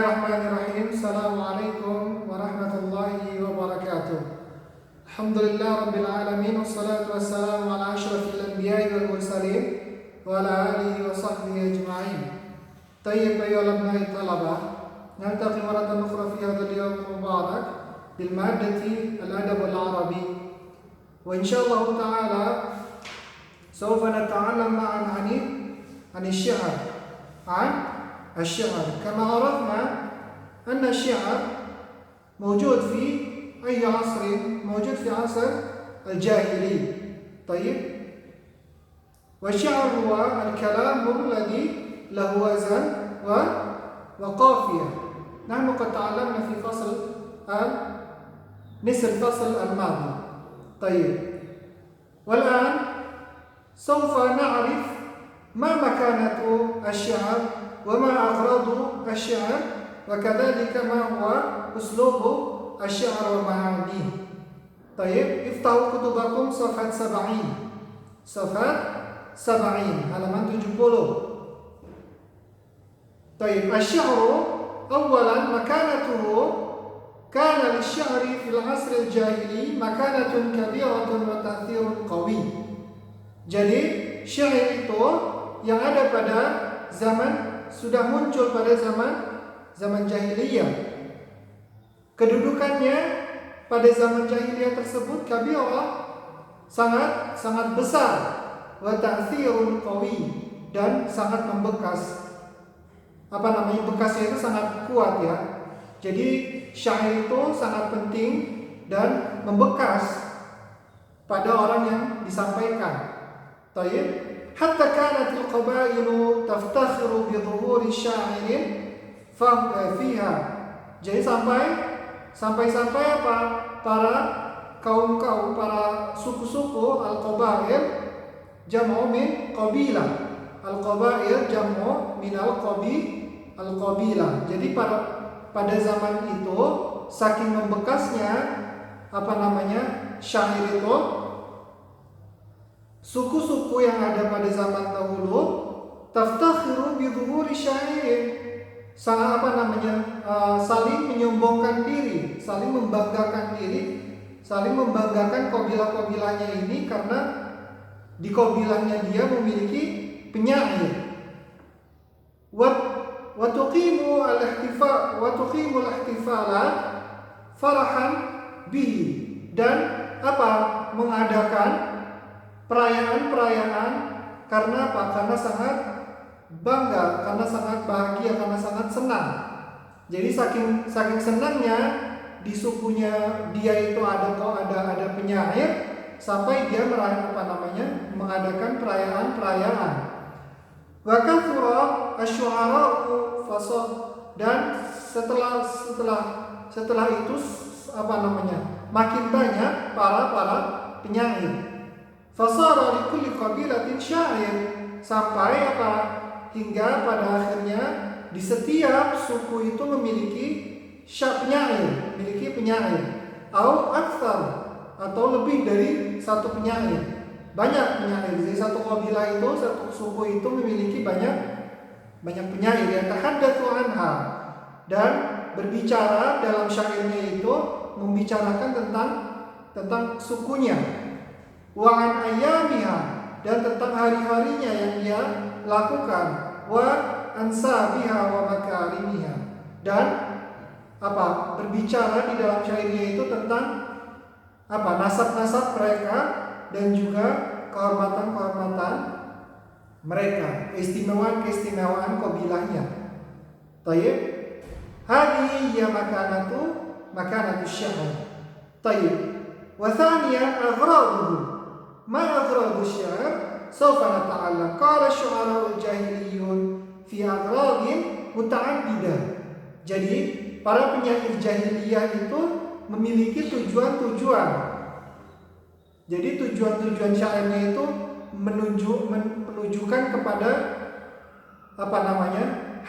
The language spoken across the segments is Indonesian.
Bismillahirrahmanirrahim. Assalamualaikum warahmatullahi wabarakatuh. Alhamdulillah rabbil alamin, wassalatu wassalamu ala asyrafil anbiya'i wal mursalin wa ala alihi wa sahbihi ajma'in. Tayyib ayyuhal abna'i talabah, naltaqi maratan ukhra fi hadzal yawm mubarak bil maddati al-adab al-arabi. Wa insyaallah ta'ala sawfa nata'allam ma'an 'an asy-syi'r. الشعر كما عرفنا أن الشعر موجود في أي عصر؟ موجود في عصر الجاهلي. طيب، والشعر هو الكلام الذي له وزن وقافية. نحن قد تعلمنا في فصل نصف الفصل الماضي. طيب، والآن سوف نعرف ما مكانة الشعر وما أغراض الشعر وكذلك ما هو أسلوب الشعر ومعانيه. طيب، افتحوا كتبكم صفحة 70 halaman 70. طيب، الشعر أولا مكانته كان للشعر في العصر الجاهلي مكانة كبيرة وتأثير قوي. Jadi syair itu yang ada pada sudah muncul pada zaman jahiliyah. Kedudukannya pada zaman jahiliyah tersebut kabirah, sangat besar, wa ta'thirun qawi, dan sangat membekas. Bekasnya itu sangat kuat ya. Jadi syair itu sangat penting dan membekas pada orang yang disampaikan. Tayyib, hatta kanat al-qabailu taftakhiru bi dhuhuri sya'irin fiha. Jadi sampai apa? Para kaum para suku-suku al-qabail jam'u min qabilah. Al-qabail jam'u min al-qabilah. Jadi pada zaman itu saking membekasnya syair itu, suku-suku yang ada pada zaman dahulu taftakhiru bi dhuhuri syai'in, saling menyombongkan diri, saling membanggakan kabilah-kabilahnya ini karena di kabilahnya dia memiliki penyair. Wa tuqimu al-ihtifala farahan bihi, dan mengadakan perayaan-perayaan karena apa? Karena sangat bangga, karena sangat bahagia, karena sangat senang. Jadi saking senangnya di sukunya dia itu ada penyair, sampai dia mengadakan perayaan-perayaan. Wa kathura asy-syu'ara'u fasad, dan setelah itu makin banyak para penyair. Fasara li kulli qabilatin syair, sampai hingga pada akhirnya di setiap suku itu memiliki penyair, atau lebih dari satu penyair, banyak penyair. Jadi satu kabilah itu, satu suku itu memiliki banyak penyair yang tahaddatsu anha, dan berbicara dalam syairnya itu membicarakan tentang sukunya. Wa an ayyamiha, dan tentang hari-harinya yang dia lakukan. Wa ansabiha wa makarimiha, dan berbicara di dalam syairnya itu tentang nasab-nasab mereka dan juga kehormatan-kehormatan mereka, keistimewaan kabilahnya. Tayyib, hadhihi hiya makanatu syair. Tayyib, wa thaniyan aghraduhu. ما أغراض الشعر؟ سوف نتعلم. قال الشعراء الجاهليون في أغراض متعددة. Jadi para penyair jahiliyah itu memiliki tujuan-tujuan. Jadi tujuan-tujuan syairnya itu menunjukkan kepada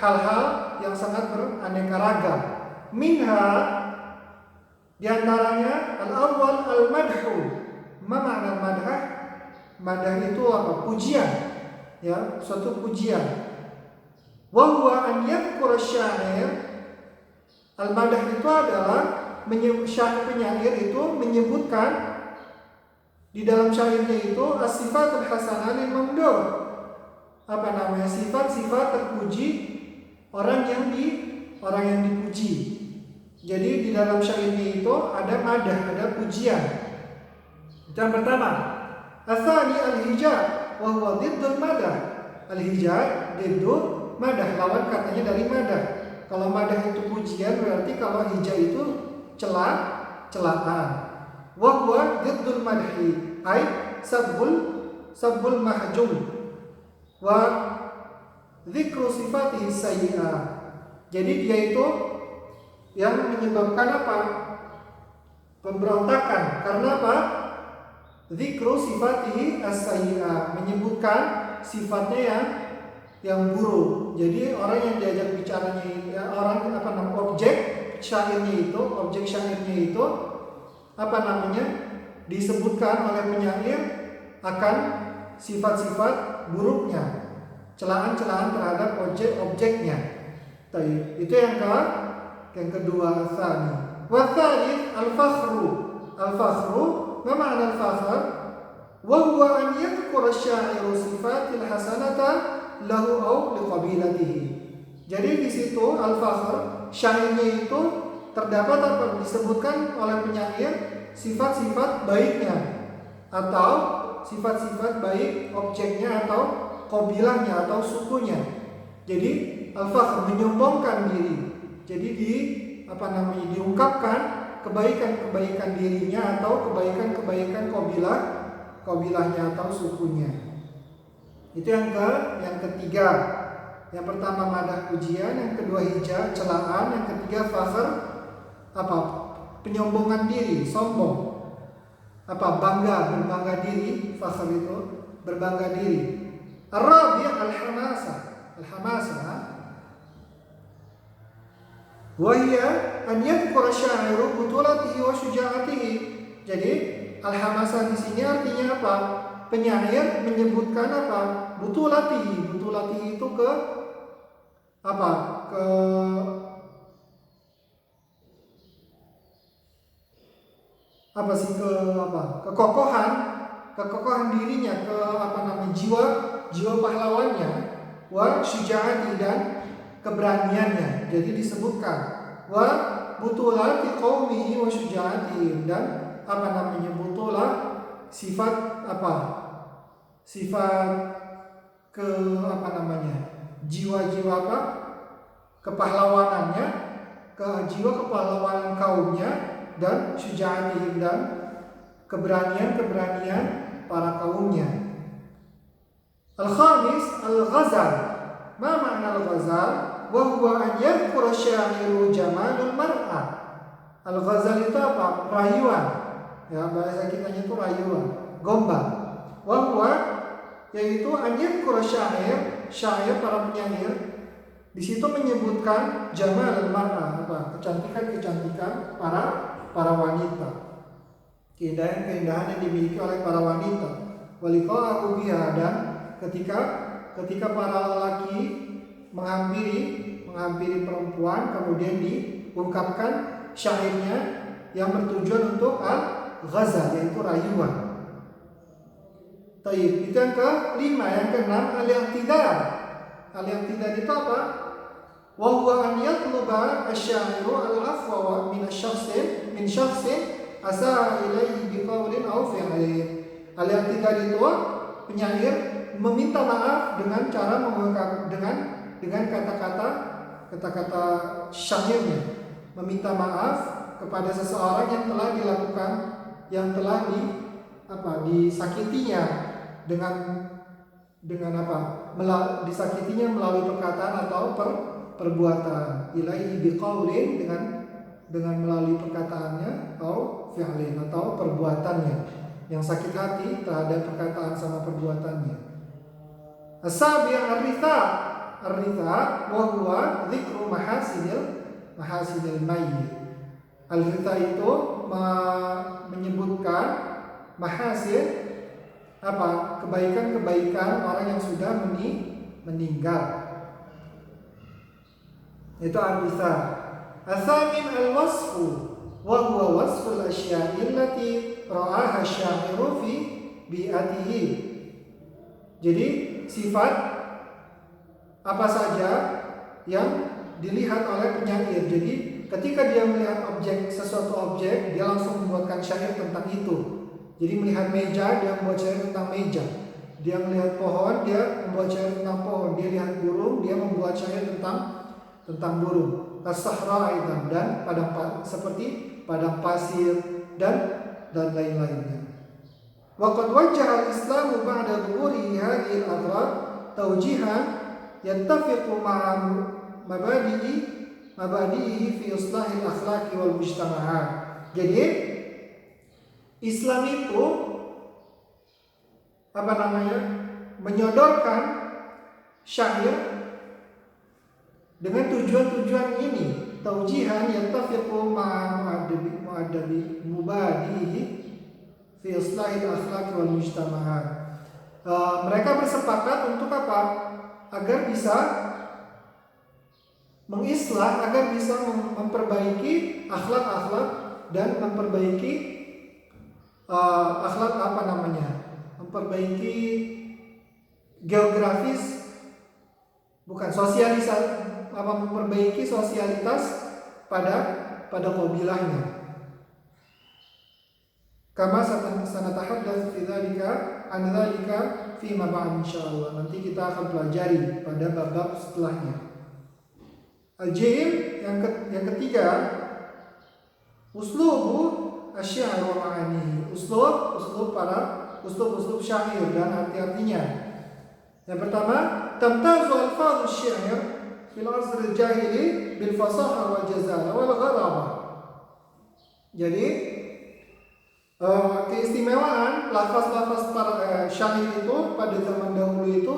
hal-hal yang sangat beraneka ragam. Minha, diantaranya al-awwal al-madhu. Ma makna madah? Madah itu pujian, ya, suatu pujian. Wa huwa an yadhkura asy-sya'ir Al-madah itu adalah penyair itu menyebutkan di dalam syairnya itu as-sifatul hasanah lil mamduh. Sifat-sifat terpuji orang yang dipuji. Jadi di dalam syairnya itu ada madah, ada pujian. Itu yang pertama. Ats-tsani al-hija wa huwa diddul madah. Al-hija diddul madah, lawan katanya dari madah. Kalau madah itu pujian, berarti kalau hija itu celaan. Wa huwa diddul madhi, ai sabbul mahjum wa dzikru sifatihi sayyi'ah. Jadi dia itu yang menyebabkan apa? Pemberontakan. Karena apa? Dzikru sifatihi as-sayyi'ah, menyebutkan sifatnya yang buruk. Jadi orang yang diajak bicaranya objek syairnya itu disebutkan oleh penyair akan sifat-sifat buruknya, celaan-celaan terhadap objeknya. Itu yang kedua, tsani. Wa tsalits al-fakhru. Al-fakhru, ma ma'na al-fakhr? Wa huwa an yadhkura asy-sya'iru sifatil hasanata lahu aw liqabilatihi. Jadi di situ al-fakhr, syairnya itu terdapat apa? Disebutkan oleh penyair sifat-sifat baiknya atau sifat-sifat baik objeknya atau qabilahnya atau sukunya. Jadi al-fakhr menyombongkan diri. Jadi diungkapkan kebaikan-kebaikan dirinya atau kebaikan-kebaikan qabilahnya atau sukunya. Itu yang ketiga. Yang pertama madah pujian, yang kedua hija celaan, yang ketiga fakhr penyombongan diri, sombong. Berbangga diri, fakhr itu berbangga diri. Ar-rabi' al-hamasa. Wa hiya an yadhkura asy-sya'iru butulatihi wa syuja'atihi. Jadi al-hamasa di sini artinya apa? Penyair menyebutkan apa? Butulatihi. Butulatihi itu kekokohan dirinya, jiwa pahlawannya, wa syuja'ati dan keberaniannya. Jadi disebutkan wa butulati qaumihi wa syuja'ati, dan butulah sifat jiwa-jiwa kepahlawanannya, jiwa kepahlawanan kaumnya, dan syuja'atihim dan keberanian para kaumnya. Al-khamis al-ghazal. Ma makna al-ghazal? Wa huwa an yadhkura asy-sya'iru jamalul mar'ah. Al-ghazal itu apa? Rayuan. Ya, bahasa kitanya itu rayuan, gombal. Wa huwa, yaitu an yadhkura syair para penyair di situ menyebutkan jamalul mar'ah, kecantikan para wanita, keindahan yang dimiliki oleh para wanita. Waliqa'u biha, dan ketika para lelaki menghampiri perempuan, kemudian diungkapkan syairnya yang bertujuan untuk al-ghazal, yaitu rayuan. Itu yang kelima. Yang keenam al-i'tidal. Al-i'tidal itu apa? Wa huwa an yatluba asy-sya'iru al-'afwa min syakhsin asaa ilaihi biqaulin aw fi'lin. Al-i'tidal itu penyair meminta maaf dengan cara dengan kata-kata syairnya, meminta maaf kepada seseorang yang telah disakitinya disakitinya melalui perkataan atau perbuatan. Ilaihi biqaulin, dengan melalui perkataannya, atau fi'lin atau perbuatannya, yang sakit hati terhadap perkataan sama perbuatannya. As-sabi' ar-ritha wa huwa dzikru mahasinil mayyit. Al-ritha itu menyebutkan mahasin kebaikan orang yang sudah meninggal. Itu al-ritha. Atsamin al-wasfu wa huwa wasful asya'i allati ra'aha asy-sya'iru fi bi'atihi. Jadi sifat apa saja yang dilihat oleh penyair. Jadi ketika dia melihat sesuatu objek, dia langsung membuatkan syair tentang itu. Jadi melihat meja, dia membuat syair tentang meja. Dia melihat pohon, dia membuat syair tentang pohon. Dia lihat burung, dia membuat syair tentang burung. As-sahra dan seperti padang pasir dan lain-lainnya. Wa qad wajjaha al-Islamu ba'da dhuhuri hadhihi al-aghrad tawjihan yattafiqu ma'a mabadi'ihi fi islahil akhlaqi wal mujtama'at. Jadi Islam itu menyodorkan syair dengan tujuan-tujuan ini, taujihan yattafiqu ma'a mubadihi fi islahil akhlaqi wal mujtama'at. Mereka bersepakat untuk apa? Agar bisa mengislah, agar bisa memperbaiki akhlak-akhlak dan memperbaiki memperbaiki geografis, memperbaiki sosialitas pada kabilahnya. Kama sanatahaddatsu fi dzalika an dzalika fi ma ba'd insyaallah. Nanti kita akan pelajari pada bab-bab setelahnya. Al-jim yang ketiga, uslubu asy-syair wa ma'ani. Uslub syair dan arti-artinya. Yang pertama, tamtazu alfadhu asy-syair fil asr al-jahili bil fasaha wal jazala wal gharaba. Jadi keistimewaan lafaz-lafaz para syair itu pada zaman dahulu itu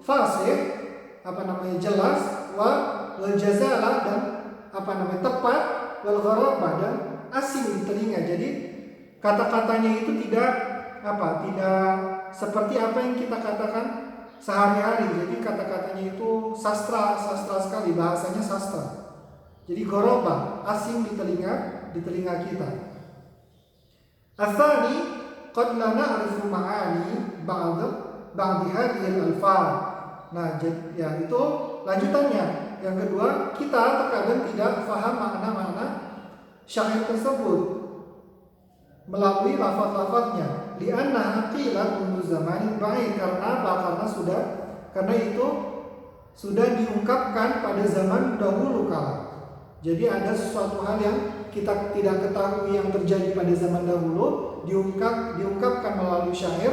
fasih, jelas, wal jazala dan tepat, wal gharaba dan asing di telinga. Jadi kata-katanya itu tidak seperti apa yang kita katakan sehari-hari. Jadi kata-katanya itu sastra sekali, bahasanya sastra. Jadi gharaba, asing di telinga kita. Atsani qad la na'rifu ma'ani ba'd hadhihi al-alfaz. Nah, ya itu lanjutannya. Yang kedua, kita terkadang tidak paham makna-makna syair tersebut melalui lafaz-lafaznya. Li'anna qilat mundu zamanin ba'id. Karena apa? Karena itu sudah diungkapkan pada zaman dahulu kala. Jadi ada sesuatu hal yang kita tidak ketahui yang terjadi pada zaman dahulu diungkapkan melalui syair,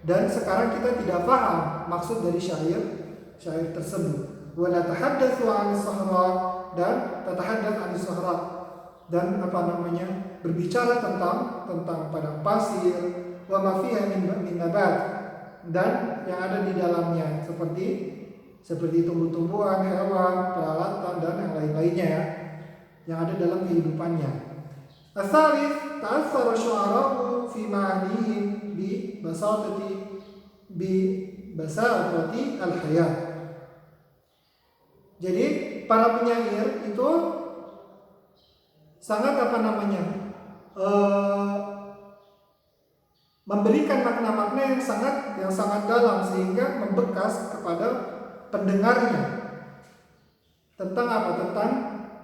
dan sekarang kita tidak paham maksud dari syair tersebut. Wa natahaddatsu 'anis sahra dan tatahaddatsу 'anis sahra dan berbicara tentang padang pasir, wa ma fiha min nabat dan yang ada di dalamnya seperti tumbuh-tumbuhan, hewan, peralatan dan yang lain-lainnya yang ada dalam kehidupannya. As-salif ta'assara syu'ara'u fi ma'anihim bi basatati al-hayat. Jadi para penyair itu sangat memberikan makna-makna yang sangat dalam sehingga membekas kepada pendengarnya tentang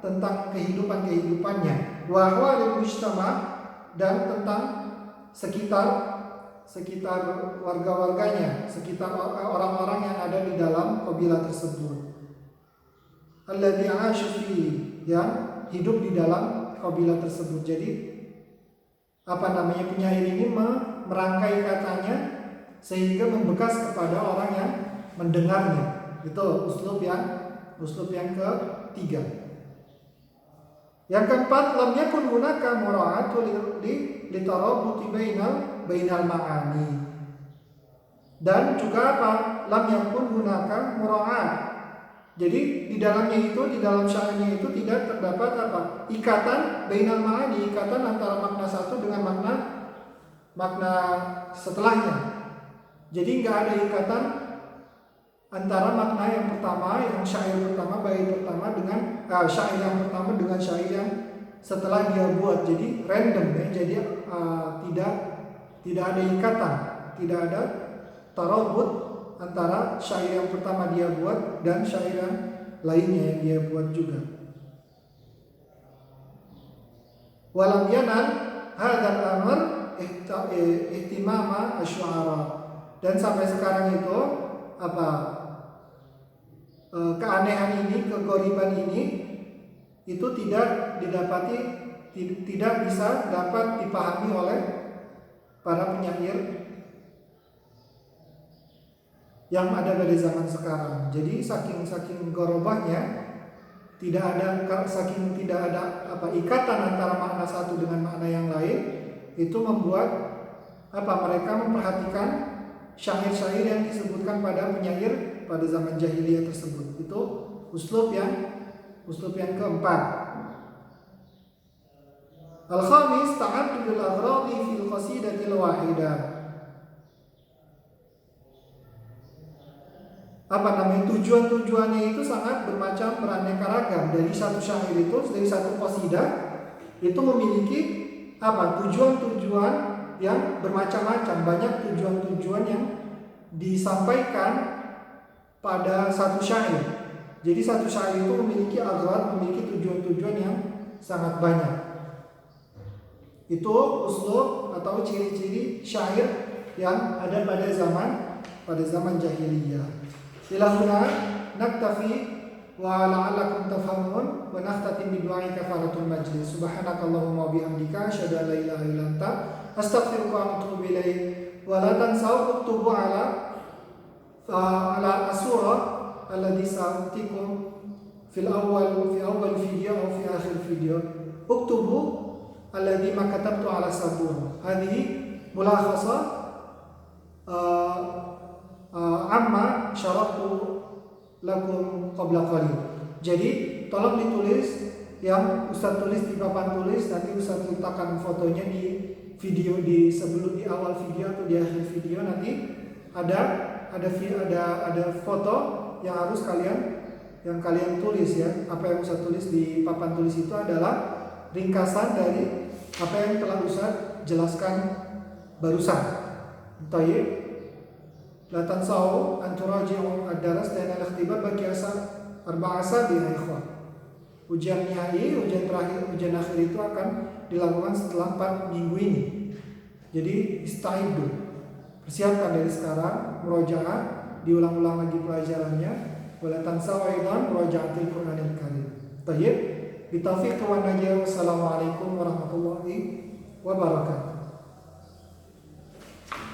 tentang kehidupannya, wa ahwalil mujtama dan tentang sekitar warga-warganya, sekitar orang-orang yang ada di dalam kabilah tersebut. Alladzi 'asha fihi, yang hidup di dalam kabilah tersebut. Jadi penyair ini merangkai katanya sehingga membekas kepada orang yang mendengarnya. Itu uslub yang ketiga. Yang keempat, lam yakun hunaka mura'atu litarabuti bainal ma'ani. Dan juga lam yakun hunaka mura'at. Jadi di dalam syairnya itu tidak terdapat ikatan bainal ma'ani, ikatan antara makna satu dengan makna setelahnya. Jadi enggak ada ikatan antara makna yang pertama, yang syair pertama, bait pertama dengan syair yang pertama dengan syair yang setelah dia buat. Jadi random ya, jadi tidak ada ikatan, tidak ada tarabut antara syair yang pertama dia buat dan syair yang lainnya yang dia buat juga. Walam yanal hadzal amr ihtimama asy'ara. Dan sampai sekarang itu keanehan ini, kegoriban ini itu tidak didapati, tidak bisa dapat dipahami oleh para penyair yang ada pada zaman sekarang. Jadi saking gorobahnya, saking tidak ada ikatan antara makna satu dengan makna yang lain, itu membuat mereka memperhatikan syair-syair yang disebutkan pada penyair pada zaman jahiliyah tersebut. Itu uslub yang keempat. Al-khamis ta'addudul aghradi fil qasidatil wahidah. Tujuan-tujuannya itu sangat bermacam, beraneka ragam. Dari satu syair itu, dari satu qasidah itu memiliki tujuan-tujuan yang bermacam-macam. Banyak tujuan-tujuan yang disampaikan pada satu syair. Jadi satu syair itu memiliki aghrad, memiliki tujuan-tujuan yang sangat banyak. Itu uslub atau ciri-ciri syair yang ada pada zaman jahiliyah. Ila huna naktafi wa la'allakum tafhamun wa nakhtatim bi du'ai kafaratul majlis. Subhanakallahumma wa bihamdika asyhadu an la ilaha illa anta astaghfiruka wa atubu ilaik. Wa la tansaw uktubu ala as-surah alladhi sa'utikum fi awal video atau fi akhir video. Uktubu alladhi ma katabtu ala sabur. Hadhihi mulakhasa amma syarahtu lakum qabla qalil. Jadi tolong ditulis yang Ustaz tulis di papan tulis, nanti Ustaz letakkan fotonya di video di awal video atau di akhir video. Nanti ada foto yang harus kalian tulis ya. Apa yang Ustaz tulis di papan tulis itu adalah ringkasan dari apa yang telah Ustaz jelaskan barusan. Tayyib. La tansau an turaji'u ad-daras dan al-ikhtibar bagi arba'asa bi ikhwan. Ujian nihai, ujian terakhir, ujian akhir itu akan dilakukan setelah 4 minggu ini. Jadi istaidu, persiapkan dari sekarang, murojaah, diulang-ulang lagi pelajarannya. Wala tansau aidan murojaatil Qur'anil Karim. Tayyib, bitaufiq wa najah. Wassalamualaikum warahmatullahi wabarakatuh.